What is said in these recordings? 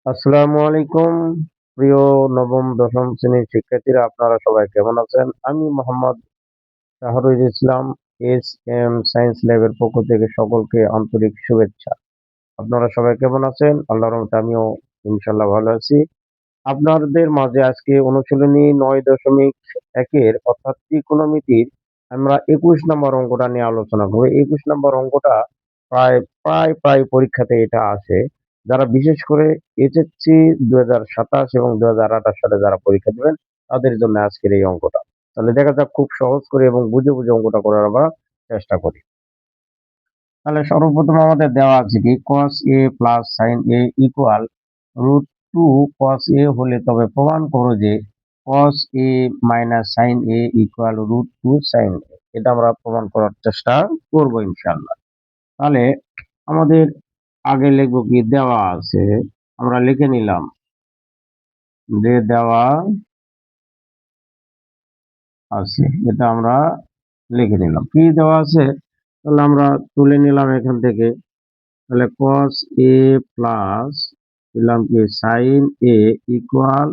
আসসালামু আলাইকুম। প্রিয় নবম দশম শ্রেণীর শিক্ষার্থীরা, আপনারা সবাই কেমন আছেন? আমি মোহাম্মদ শাহরুল ইসলাম, এস এম সায়েন্স ল্যাবের পক্ষ থেকে সকলকে আন্তরিক শুভেচ্ছা। আপনারা সবাই কেমন আছেন? আল্লাহর রহমতে আমিও ইনশাল্লাহ ভালো আছি। আপনাদের মাঝে আজকে অনুশীলনী 9.1 অর্থাৎ ত্রিকোণমিতির আমরা 21 নম্বর অঙ্কটা নিয়ে আলোচনা করব। 21 নম্বর অঙ্কটা প্রায় পরীক্ষাতে এটা আসে। যারা বিশেষ করে এইচএসসি 2027 এবং 2028 সালে যারা পরীক্ষা দিবেন তাদের জন্য আজকের এই অঙ্কটা। তাহলে দেখা যাক, খুব সহজ করে এবং বুঝে বুঝে অঙ্কটা করার আমরা চেষ্টা করি। তাহলে সর্বপ্রথম আমাদের দেওয়া আছে কি cos a plus sin a equal √2 cos a হলে তবে প্রমাণ করো যে cos a minus sin a equal √2 sin a। এটা আমরা প্রমাণ করার চেষ্টা করব ইনশাআল্লাহ। তাহলে আমাদের আগে লিখবো কি দেওয়া আছে, আমরা লিখে নিলাম যে দেওয়া আছে, এটা আমরা লিখে নিলাম কি দেওয়া আছে। তাহলে আমরা তুলে নিলাম এখান থেকে। তাহলে cos a প্লাস দিলাম কি sin a equal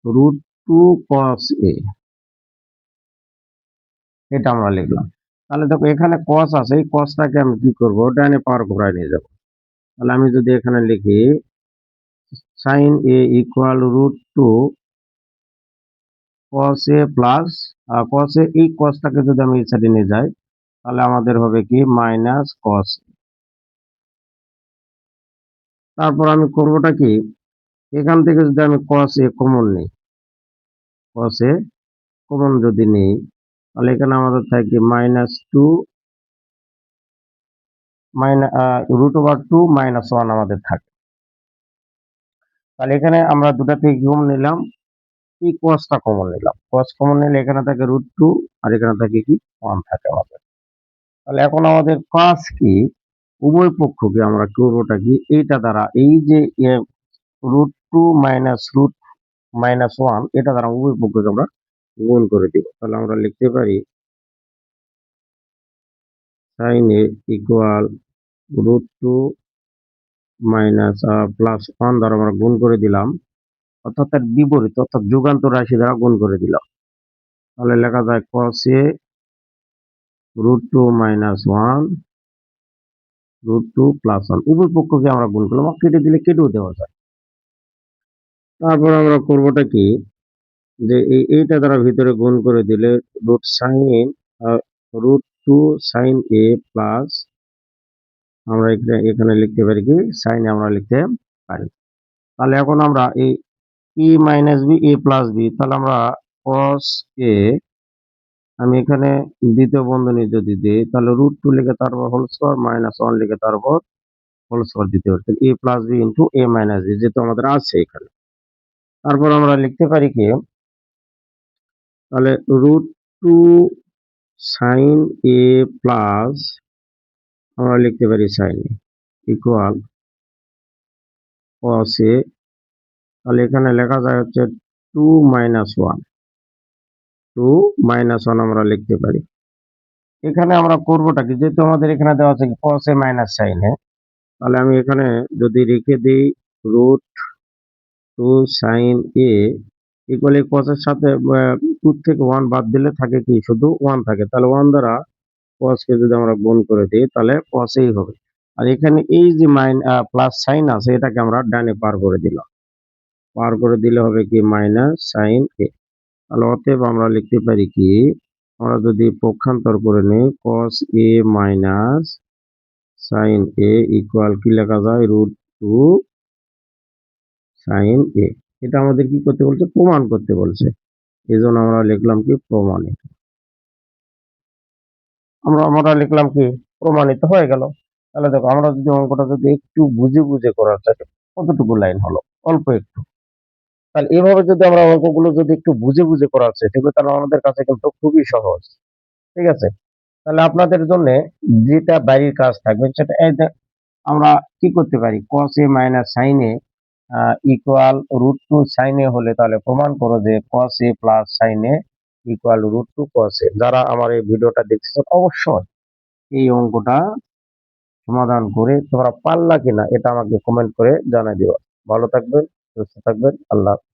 √2 cos a, এটা আমরা লিখলাম। তাহলে দেখো এখানে cos আছে, এই cosটাকে আমি কি করব, ডাইনে পাওয়ার ঘোরায় নিয়ে যাব। তাহলে আমি যদি এখানে লিখি sin a equal √2 cos a plus cos a, এই cosটাকে যদি আমি এই সাইডে নিয়ে যাই তাহলে আমাদের হবে কি মাইনাস cos। তারপর আমি করবোটা কি, এখান থেকে যদি আমি cos a কমন নিই, cos a কমন যদি নেই তাহলে এখানে আমাদের থাকে -2 √2 -1 আমাদের থাকে। তাহলে এখানে আমরা দুটা থেকে কমন নিলাম, এই cosটা কমন নিলাম। cos কমন নিলে এখানে থাকে √2 আর এখানে থাকে কি 1 থাকে আমাদের। তাহলে এখন আমাদের কাজ কি, উভয় পক্ষকে আমরা করবোটা কি এইটা দ্বারা, এই যে √2 -1 এটা দ্বারা উভয় পক্ষকে আমরা গুণ করে দিব। তাহলে আমরা লিখতে পারি sin a ইকুয়াল √2 +1 দ্বারা আমরা গুণ করে দিলাম, অর্থাৎ তার বিপরীত অর্থাৎ যুগান্তর রাশি দ্বারা গুণ করে দিলাম। তাহলে লেখা যায় cos a √2 -1 √2 +1, উভয় পক্ষকে আমরা গুণ করলাম, কেটে দিলে কেটেও দেওয়া যায়। তারপর আমরা করবোটা কি, যে এইটা দ্বারা ভিতরে গুণ করে দিলে √2 sin a প্লাস আমরা এখানে লিখতে পারি কি sin a আমরা লিখতে পারি। তাহলে এখন আমরা এই e minus b a plus b, তাহলে আমরা cos a, আমি এখানে দ্বিতীয় বন্ধনী যদি দিই তাহলে √2 লিখে তারপর হোল স্কয়ার -1 লিখে তারপর হোল স্কয়ার দিতে পারি। a plus b into a minus b যেহেতু আমাদের আছে এখানে। তারপর আমরা লিখতে পারি কি, তাহলে √2 sin a প্লাস আমরা লিখতে পারি sin a equal cos a, তাহলে এখানে লেখা যায় হচ্ছে 2 -1 আমরা লিখতে পারি। এখানে আমরা করবোটা কি, যেহেতু আমাদের এখানে দেওয়া আছে cos a minus sin a, তাহলে আমি এখানে যদি রেখে দিই √2 sin a ইকুয়াল cos এর সাথে 2 থেকে 1 বাদ দিলে থাকে কি শুধু 1 থাকে। তাহলে 1 দ্বারা cos কে যদি আমরা গুণ করে দিই তাহলে cos এই হবে। আর এখানে এই যে প্লাস সাইন আছে এটাকে আমরা ডানে পার করে দিলাম, পার করে দিলে হবে কি মাইনাস সাইন a। তাহলে অতএব আমরা লিখতে পারি কি, আমরা যদি পক্ষান্তর করে নিই cos a minus sine a equal কি লেখা যায় √2 sin a। এটা আমাদের কি করতে বলছে, প্রমাণ করতে বলছে, এই জন্য আমরা লিখলাম কি প্রমাণিত। আমরা লিখলাম কি প্রমাণিত হয়ে গেল। তাহলে দেখো আমরা যদি অঙ্কটা যদি একটু বুঝে বুঝে করার চেষ্টা, কতটুকু লাইন হলো, অল্প একটু। তাহলে এভাবে যদি আমরা অঙ্কগুলো যদি একটু বুঝে বুঝে করার চেষ্টা করি তাহলে আমাদের কাছে কিন্তু খুবই সহজ। ঠিক আছে, তাহলে আপনাদের জন্য যেটা বাড়ির কাজ থাকবে সেটা আমরা কি করতে পারি, cos a minus sin a equal √2 sin a হলে তাহলে প্রমাণ করো যে cos a plus sin a equal √2 cos a। যারা আমার এই ভিডিওটা দেখছেন অবশ্যই এই অঙ্কটা সমাধান করে তোমরা পারলা কিনা এটা আমাকে কমেন্ট করে জানাই দিও। ভালো থাকবেন, সুস্থ থাকবেন। আল্লাহ হাফেজ।